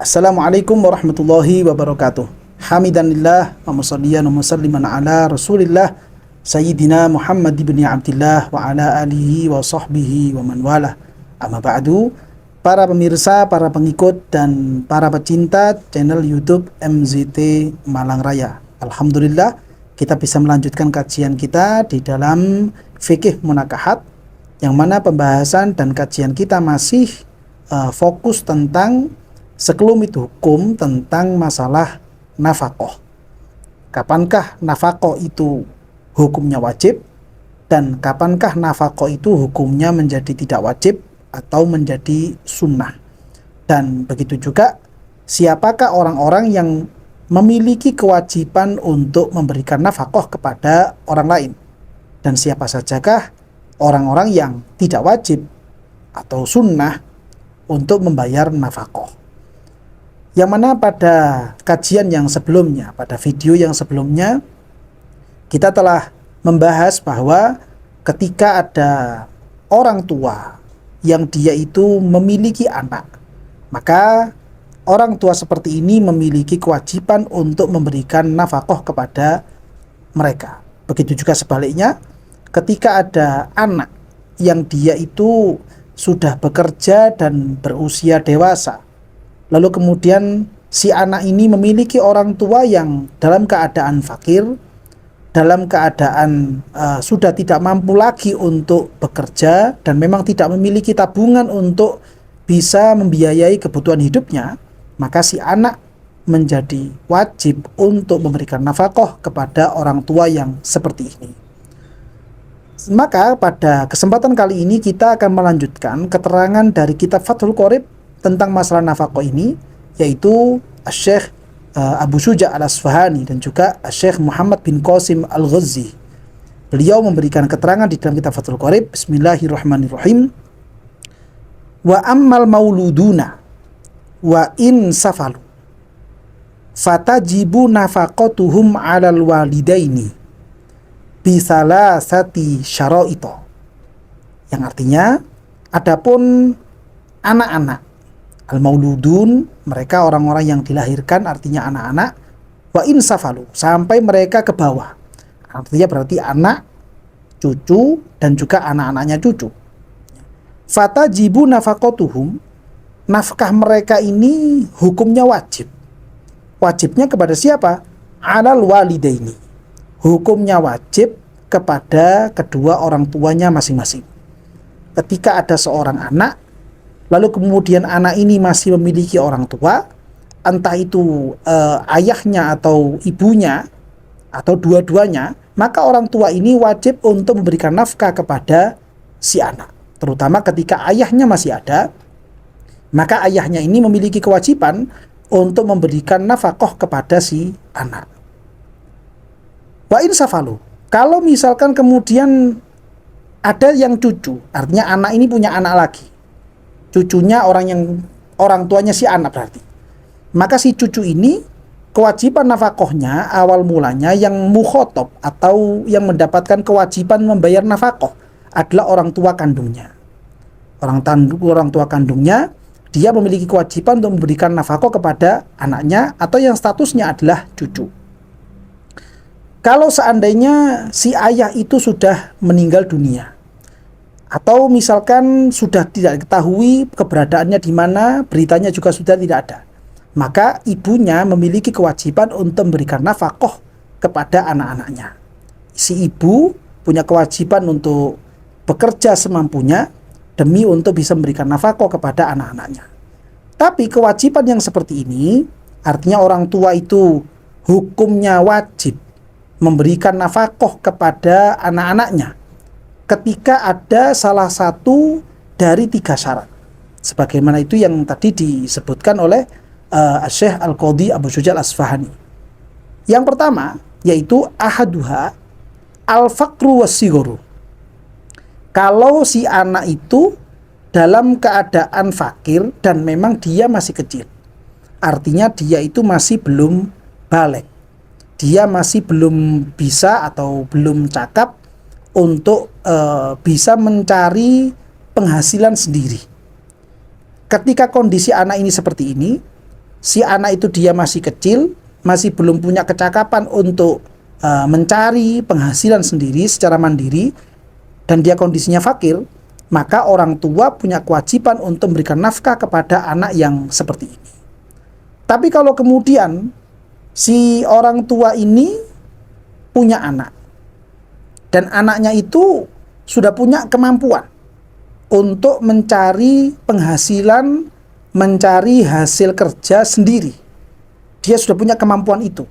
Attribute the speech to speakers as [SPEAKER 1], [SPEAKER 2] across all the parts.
[SPEAKER 1] Assalamualaikum warahmatullahi wabarakatuh. Hamidanillah wa musalliyan wa musalliman ala Rasulillah Sayyidina Muhammad ibn Abdillah wa ala alihi wa sahbihi wa man wala. Amma ba'du. Para pemirsa, para pengikut dan para pecinta channel YouTube MZT Malang Raya. Alhamdulillah kita bisa melanjutkan kajian kita di dalam fikih munakahat, yang mana pembahasan dan kajian kita masih fokus tentang sekelumit hukum tentang masalah nafaqah. Kapankah nafaqah itu hukumnya wajib, dan kapankah nafaqah itu hukumnya menjadi tidak wajib atau menjadi sunnah. Dan begitu juga, siapakah orang-orang yang memiliki kewajiban untuk memberikan nafaqah kepada orang lain, dan siapa sajakah orang-orang yang tidak wajib atau sunnah untuk membayar nafaqah. Yang mana pada kajian yang sebelumnya, pada video yang sebelumnya, kita telah membahas bahwa ketika ada orang tua yang dia itu memiliki anak, maka orang tua seperti ini memiliki kewajiban untuk memberikan nafkah kepada mereka. Begitu juga sebaliknya, ketika ada anak yang dia itu sudah bekerja dan berusia dewasa, lalu kemudian si anak ini memiliki orang tua yang dalam keadaan fakir, dalam keadaan sudah tidak mampu lagi untuk bekerja dan memang tidak memiliki tabungan untuk bisa membiayai kebutuhan hidupnya, maka si anak menjadi wajib untuk memberikan nafkah kepada orang tua yang seperti ini. Maka pada kesempatan kali ini kita akan melanjutkan keterangan dari kitab Fathul Qorib tentang masalah nafkah ini, yaitu Syekh Abu Syuja Al-Asfahani dan juga Syekh Muhammad bin Qasim Al-Ghazzi. Beliau memberikan keterangan di dalam kitab Fathul Qorib. Bismillahirrahmanirrahim. Wa ammal mauluduna wa in safalu fatajibu nafaqatuhum 'alal walidaini bisalasati syara'ita. Yang artinya, adapun anak-anak al-mauludun, mereka orang-orang yang dilahirkan, artinya anak-anak, wa insafalu, sampai mereka ke bawah, artinya berarti anak, cucu, dan juga anak-anaknya cucu. Fatajibu nafaqatuhum, nafkah mereka ini hukumnya wajib. Wajibnya kepada siapa? Alal walidaini, hukumnya wajib kepada kedua orang tuanya masing-masing. Ketika ada seorang anak, lalu kemudian anak ini masih memiliki orang tua, entah itu ayahnya atau ibunya, atau dua-duanya, maka orang tua ini wajib untuk memberikan nafkah kepada si anak. Terutama ketika ayahnya masih ada, maka ayahnya ini memiliki kewajiban untuk memberikan nafkah kepada si anak. Wa in safalu, kalau misalkan kemudian ada yang cucu, artinya anak ini punya anak lagi, cucunya orang tuanya si anak berarti, maka si cucu ini kewajiban nafkahnya awal mulanya yang mukhotob atau yang mendapatkan kewajiban membayar nafkah adalah orang tua kandungnya. Orang tua kandungnya, dia memiliki kewajiban untuk memberikan nafkah kepada anaknya atau yang statusnya adalah cucu. Kalau seandainya si ayah itu sudah meninggal dunia, atau misalkan sudah tidak diketahui keberadaannya di mana, beritanya juga sudah tidak ada, maka ibunya memiliki kewajiban untuk memberikan nafkah kepada anak-anaknya. Si ibu punya kewajiban untuk bekerja semampunya demi untuk bisa memberikan nafkah kepada anak-anaknya. Tapi kewajiban yang seperti ini, artinya orang tua itu hukumnya wajib memberikan nafkah kepada anak-anaknya ketika ada salah satu dari 3 syarat, sebagaimana itu yang tadi disebutkan oleh Syekh Al-Qadhi Abu Syuja Al-Asfahani. Yang pertama yaitu ahaduha al-faqru was-sigharu. Kalau si anak itu dalam keadaan fakir dan memang dia masih kecil, artinya dia itu masih belum baligh, dia masih belum bisa atau belum cakap untuk bisa mencari penghasilan sendiri. Ketika kondisi anak ini seperti ini, si anak itu dia masih kecil, masih belum punya kecakapan untuk mencari penghasilan sendiri secara mandiri, dan dia kondisinya fakir, maka orang tua punya kewajiban untuk memberikan nafkah kepada anak yang seperti ini. Tapi kalau kemudian si orang tua ini punya anak, dan anaknya itu sudah punya kemampuan untuk mencari penghasilan, mencari hasil kerja sendiri. Dia sudah punya kemampuan itu.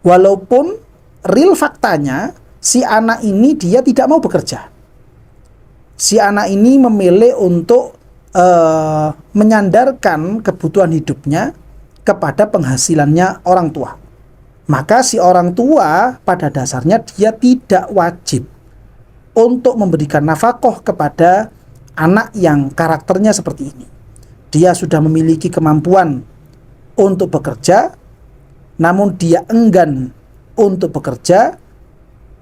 [SPEAKER 1] Walaupun real faktanya, si anak ini dia tidak mau bekerja. Si anak ini memilih untuk menyandarkan kebutuhan hidupnya kepada penghasilannya orang tua. Maka si orang tua pada dasarnya dia tidak wajib untuk memberikan nafkah kepada anak yang karakternya seperti ini. Dia sudah memiliki kemampuan untuk bekerja, namun dia enggan untuk bekerja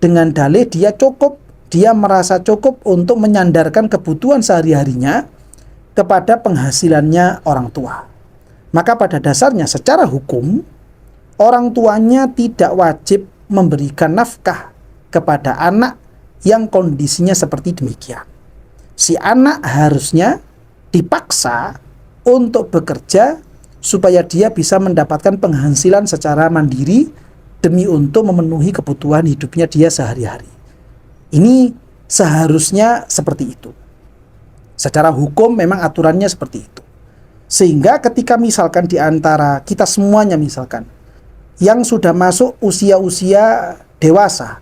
[SPEAKER 1] dengan dalih dia merasa cukup untuk menyandarkan kebutuhan sehari-harinya kepada penghasilannya orang tua. Maka pada dasarnya secara hukum, orang tuanya tidak wajib memberikan nafkah kepada anak yang kondisinya seperti demikian. Si anak harusnya dipaksa untuk bekerja supaya dia bisa mendapatkan penghasilan secara mandiri demi untuk memenuhi kebutuhan hidupnya dia sehari-hari. Ini seharusnya seperti itu. Secara hukum memang aturannya seperti itu. Sehingga ketika misalkan di antara kita semuanya misalkan yang sudah masuk usia-usia dewasa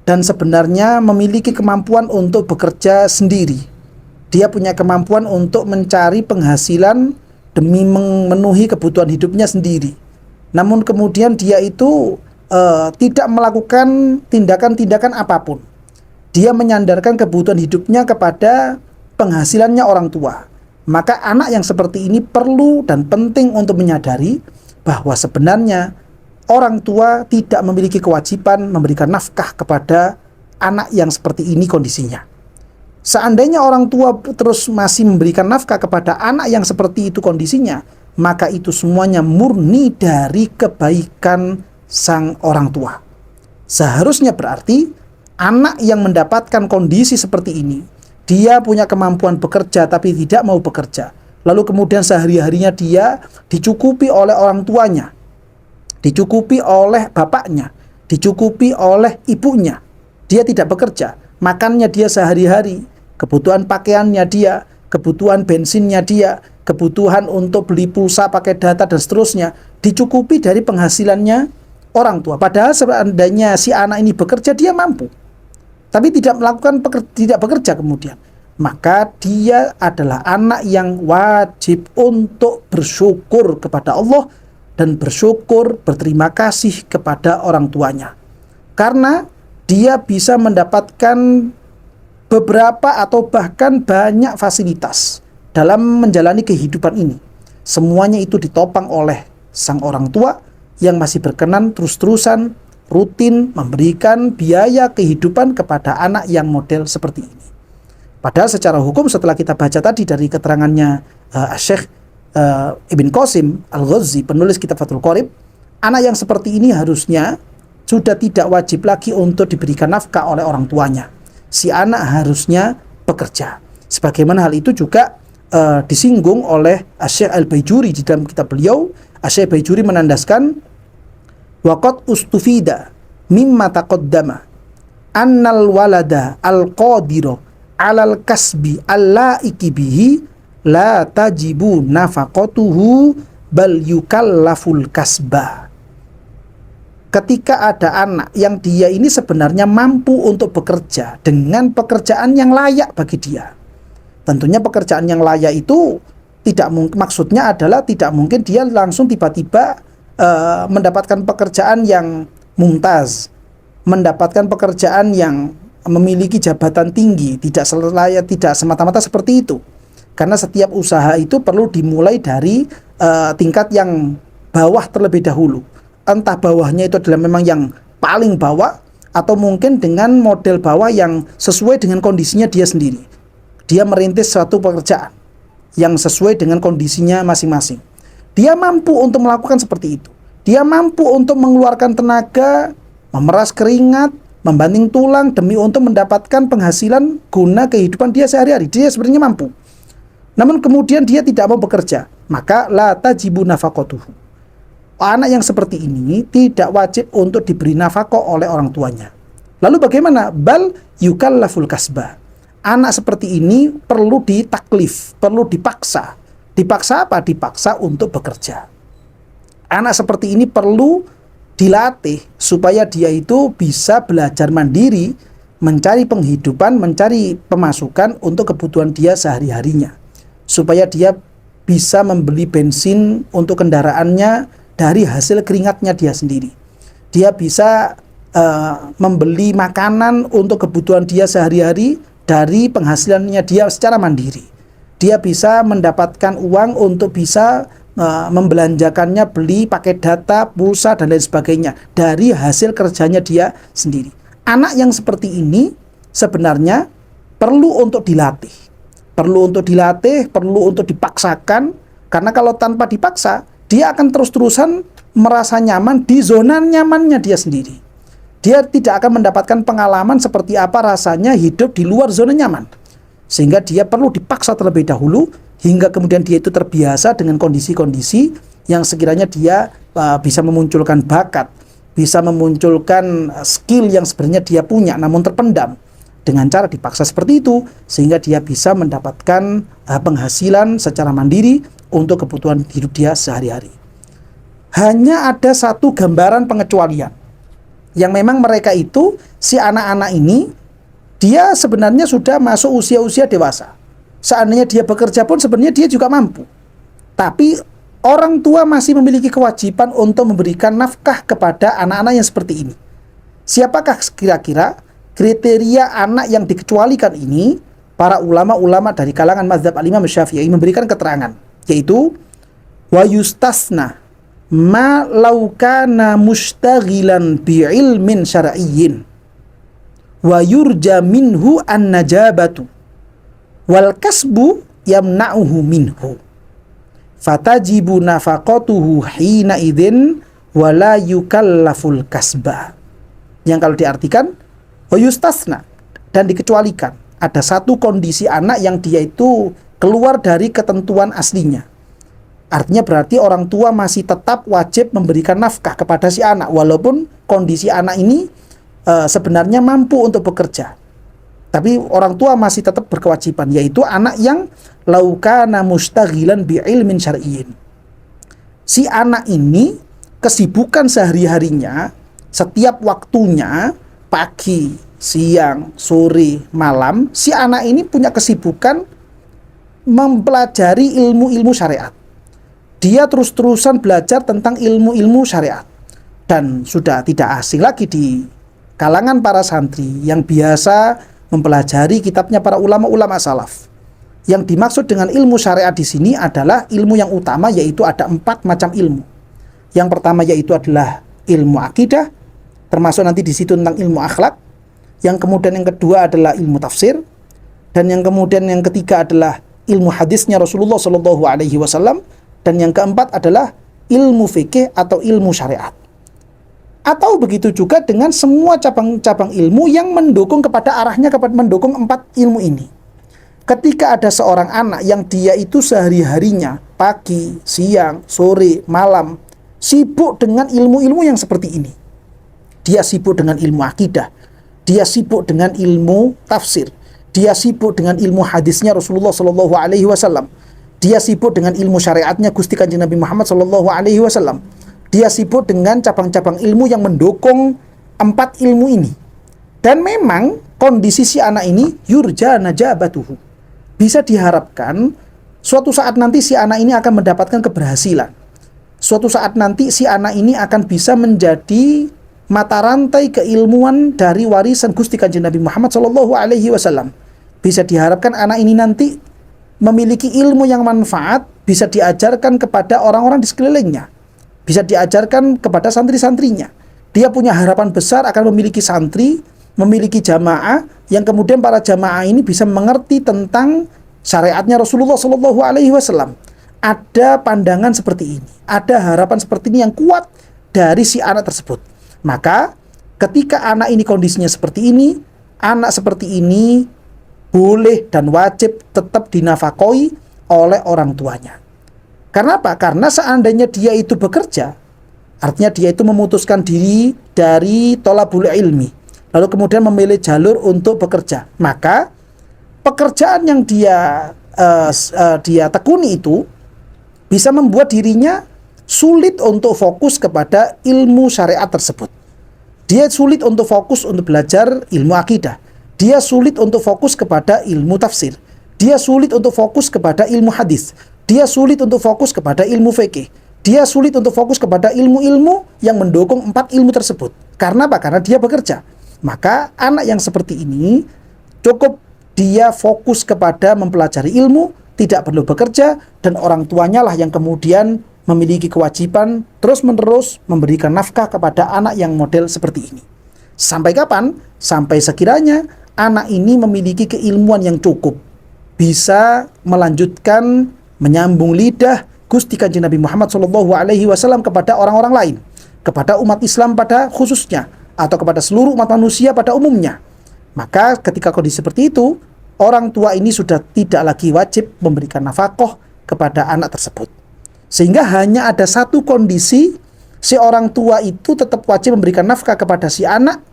[SPEAKER 1] dan sebenarnya memiliki kemampuan untuk bekerja sendiri, dia punya kemampuan untuk mencari penghasilan demi memenuhi kebutuhan hidupnya sendiri, namun kemudian dia itu tidak melakukan tindakan-tindakan apapun. Dia menyandarkan kebutuhan hidupnya kepada penghasilannya orang tua. Maka anak yang seperti ini perlu dan penting untuk menyadari bahwa sebenarnya orang tua tidak memiliki kewajiban memberikan nafkah kepada anak yang seperti ini kondisinya. Seandainya orang tua terus masih memberikan nafkah kepada anak yang seperti itu kondisinya, maka itu semuanya murni dari kebaikan sang orang tua. Seharusnya berarti anak yang mendapatkan kondisi seperti ini, dia punya kemampuan bekerja tapi tidak mau bekerja, lalu kemudian sehari-harinya dia dicukupi oleh orang tuanya, dicukupi oleh bapaknya, dicukupi oleh ibunya, dia tidak bekerja, makannya dia sehari-hari, kebutuhan pakaiannya dia, kebutuhan bensinnya dia, kebutuhan untuk beli pulsa, pakai data dan seterusnya dicukupi dari penghasilannya orang tua. Padahal seandainya si anak ini bekerja, dia mampu, tapi tidak bekerja kemudian, maka dia adalah anak yang wajib untuk bersyukur kepada Allah dan bersyukur, berterima kasih kepada orang tuanya, karena dia bisa mendapatkan beberapa atau bahkan banyak fasilitas dalam menjalani kehidupan ini. Semuanya itu ditopang oleh sang orang tua yang masih berkenan terus-terusan rutin memberikan biaya kehidupan kepada anak yang model seperti ini. Padahal secara hukum setelah kita baca tadi dari keterangannya Syekh Ibn Qasim Al-Ghazi, penulis kitab Fathul Qorib, anak yang seperti ini harusnya sudah tidak wajib lagi untuk diberikan nafkah oleh orang tuanya. Si anak harusnya bekerja. Sebagaimana hal itu juga disinggung oleh Syekh Al-Baijuri di dalam kitab beliau. Syekh Al-Baijuri menandaskan waqad ustufida mimma taqaddama annal walada al-qadira alal kasbi allaiki bihi la tajibu nafaqatuhu bal yukallaful kasba. Ketika ada anak yang dia ini sebenarnya mampu untuk bekerja dengan pekerjaan yang layak bagi dia. Tentunya pekerjaan yang layak itu maksudnya adalah tidak mungkin dia langsung tiba-tiba mendapatkan pekerjaan yang mumtaz, mendapatkan pekerjaan yang memiliki jabatan tinggi, tidak semata-mata seperti itu. Karena setiap usaha itu perlu dimulai dari tingkat yang bawah terlebih dahulu. Entah bawahnya itu adalah memang yang paling bawah, atau mungkin dengan model bawah yang sesuai dengan kondisinya dia sendiri. Dia merintis suatu pekerjaan yang sesuai dengan kondisinya masing-masing. Dia mampu untuk melakukan seperti itu. Dia mampu untuk mengeluarkan tenaga, memeras keringat, membanting tulang demi untuk mendapatkan penghasilan guna kehidupan dia sehari-hari. Dia sebenarnya mampu. Namun kemudian dia tidak mau bekerja, maka la tajibu nafaqatuhu. Anak yang seperti ini tidak wajib untuk diberi nafkah oleh orang tuanya. Lalu bagaimana? Bal yukallaful kasbah. Anak seperti ini perlu ditaklif, perlu dipaksa. Dipaksa apa? Dipaksa untuk bekerja. Anak seperti ini perlu dilatih supaya dia itu bisa belajar mandiri, mencari penghidupan, mencari pemasukan untuk kebutuhan dia sehari-harinya. Supaya dia bisa membeli bensin untuk kendaraannya dari hasil keringatnya dia sendiri. Dia bisa membeli makanan untuk kebutuhan dia sehari-hari dari penghasilannya dia secara mandiri. Dia bisa mendapatkan uang untuk bisa membelanjakannya, beli pakai data, pulsa, dan lain sebagainya dari hasil kerjanya dia sendiri. Anak yang seperti ini sebenarnya perlu untuk dilatih. Perlu untuk dilatih, perlu untuk dipaksakan, karena kalau tanpa dipaksa, dia akan terus-terusan merasa nyaman di zona nyamannya dia sendiri. Dia tidak akan mendapatkan pengalaman seperti apa rasanya hidup di luar zona nyaman. Sehingga dia perlu dipaksa terlebih dahulu, hingga kemudian dia itu terbiasa dengan kondisi-kondisi yang sekiranya dia bisa memunculkan bakat, bisa memunculkan skill yang sebenarnya dia punya, namun terpendam. Dengan cara dipaksa seperti itu, sehingga dia bisa mendapatkan penghasilan secara mandiri untuk kebutuhan hidup dia sehari-hari. Hanya ada satu gambaran pengecualian, yang memang mereka itu, si anak-anak ini, dia sebenarnya sudah masuk usia-usia dewasa. Seandainya dia bekerja pun sebenarnya dia juga mampu. Tapi orang tua masih memiliki kewajiban untuk memberikan nafkah kepada anak-anak yang seperti ini. Siapakah kira-kira kriteria anak yang dikecualikan ini? Para ulama-ulama dari kalangan mazhab al-Imam Syafi'i memberikan keterangan, yaitu wa yustasna ma law kana mustaghilan bi ilmin syar'iyyin wa yurja minhu an-najabatu wal kasbu yamna'uhu minhu fatajibu nafaqatuhu hina idzin wala yukallaful kasba. Yang kalau diartikan wa yustasna, dan dikecualikan, ada satu kondisi anak yang dia itu keluar dari ketentuan aslinya. Artinya berarti orang tua masih tetap wajib memberikan nafkah kepada si anak, walaupun kondisi anak ini sebenarnya mampu untuk bekerja. Tapi orang tua masih tetap berkewajiban, yaitu anak yang laukana mustaghilan bi ilmin syar'iyyin. Si anak ini kesibukan sehari-harinya, setiap waktunya, pagi, siang, sore, malam, si anak ini punya kesibukan mempelajari ilmu-ilmu syariat. Dia terus-terusan belajar tentang ilmu-ilmu syariat. Dan sudah tidak asing lagi di kalangan para santri yang biasa mempelajari kitabnya para ulama-ulama salaf. Yang dimaksud dengan ilmu syariat di sini adalah ilmu yang utama, yaitu ada 4 macam ilmu. Yang pertama yaitu adalah ilmu akidah, termasuk nanti di situ tentang ilmu akhlak. Yang kemudian yang kedua adalah ilmu tafsir, dan yang kemudian yang ketiga adalah ilmu hadisnya Rasulullah SAW, dan yang keempat adalah ilmu fikih atau ilmu syariat. Atau begitu juga dengan semua cabang-cabang ilmu yang mendukung kepada arahnya kepada mendukung 4 ilmu ini. Ketika ada seorang anak yang dia itu sehari-harinya, pagi, siang, sore, malam, sibuk dengan ilmu-ilmu yang seperti ini. Dia sibuk dengan ilmu akidah, dia sibuk dengan ilmu tafsir, dia sibuk dengan ilmu hadisnya Rasulullah SAW, dia sibuk dengan ilmu syariatnya Gusti Kanjeng Nabi Muhammad SAW. Dia sibuk dengan cabang-cabang ilmu yang mendukung 4 ilmu ini. Dan memang kondisi si anak ini yurja najabatuhu. Bisa diharapkan suatu saat nanti si anak ini akan mendapatkan keberhasilan. Suatu saat nanti si anak ini akan bisa menjadi mata rantai keilmuan dari warisan Gusti Kanjeng Nabi Muhammad SAW. Bisa diharapkan anak ini nanti memiliki ilmu yang manfaat, bisa diajarkan kepada orang-orang di sekelilingnya, bisa diajarkan kepada santri-santrinya. Dia punya harapan besar akan memiliki santri, memiliki jamaah, yang kemudian para jamaah ini bisa mengerti tentang syariatnya Rasulullah SAW. ada pandangan seperti ini, ada harapan seperti ini yang kuat dari si anak tersebut. Maka ketika anak ini kondisinya seperti ini, anak seperti ini boleh dan wajib tetap dinafakoi oleh orang tuanya. Karena apa? Karena seandainya dia itu bekerja, artinya dia itu memutuskan diri dari thalabul ilmi, lalu kemudian memilih jalur untuk bekerja, maka pekerjaan yang dia tekuni itu bisa membuat dirinya sulit untuk fokus kepada ilmu syariat tersebut. Dia sulit untuk fokus untuk belajar ilmu akidah. Dia sulit untuk fokus kepada ilmu tafsir. Dia sulit untuk fokus kepada ilmu hadis. Dia sulit untuk fokus kepada ilmu fikih. Dia sulit untuk fokus kepada ilmu-ilmu yang mendukung 4 ilmu tersebut. Karena apa? Karena dia bekerja. Maka anak yang seperti ini cukup dia fokus kepada mempelajari ilmu, tidak perlu bekerja, dan orang tuanya lah yang kemudian memiliki kewajiban terus-menerus memberikan nafkah kepada anak yang model seperti ini. Sampai kapan? Sampai sekiranya anak ini memiliki keilmuan yang cukup, bisa melanjutkan, menyambung lidah Gusti Kanjeng Nabi Muhammad SAW kepada orang-orang lain, kepada umat Islam pada khususnya, atau kepada seluruh umat manusia pada umumnya. Maka ketika kondisi seperti itu, orang tua ini sudah tidak lagi wajib memberikan nafkah kepada anak tersebut. Sehingga hanya ada satu kondisi, si orang tua itu tetap wajib memberikan nafkah kepada si anak,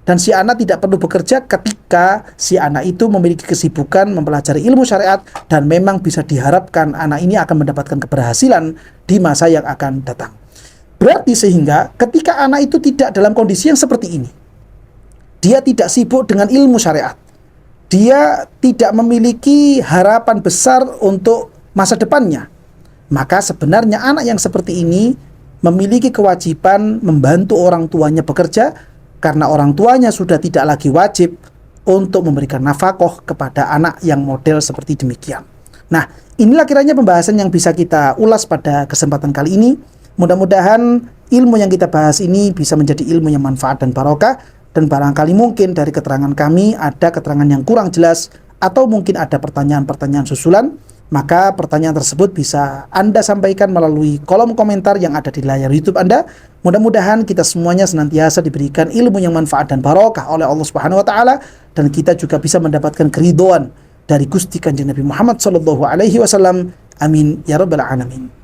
[SPEAKER 1] dan si anak tidak perlu bekerja ketika si anak itu memiliki kesibukan mempelajari ilmu syariat, dan memang bisa diharapkan anak ini akan mendapatkan keberhasilan di masa yang akan datang. Berarti sehingga ketika anak itu tidak dalam kondisi yang seperti ini, dia tidak sibuk dengan ilmu syariat, dia tidak memiliki harapan besar untuk masa depannya, maka sebenarnya anak yang seperti ini memiliki kewajiban membantu orang tuanya bekerja, karena orang tuanya sudah tidak lagi wajib untuk memberikan nafkah kepada anak yang model seperti demikian. Nah, inilah kiranya pembahasan yang bisa kita ulas pada kesempatan kali ini. Mudah-mudahan ilmu yang kita bahas ini bisa menjadi ilmu yang manfaat dan barokah. Dan barangkali mungkin dari keterangan kami ada keterangan yang kurang jelas, atau mungkin ada pertanyaan-pertanyaan susulan, maka pertanyaan tersebut bisa Anda sampaikan melalui kolom komentar yang ada di layar YouTube Anda. Mudah-mudahan kita semuanya senantiasa diberikan ilmu yang manfaat dan barokah oleh Allah Subhanahu wa taala, dan kita juga bisa mendapatkan keridhaan dari Gusti Kanjeng Nabi Muhammad SAW. Amin ya rabbal alamin.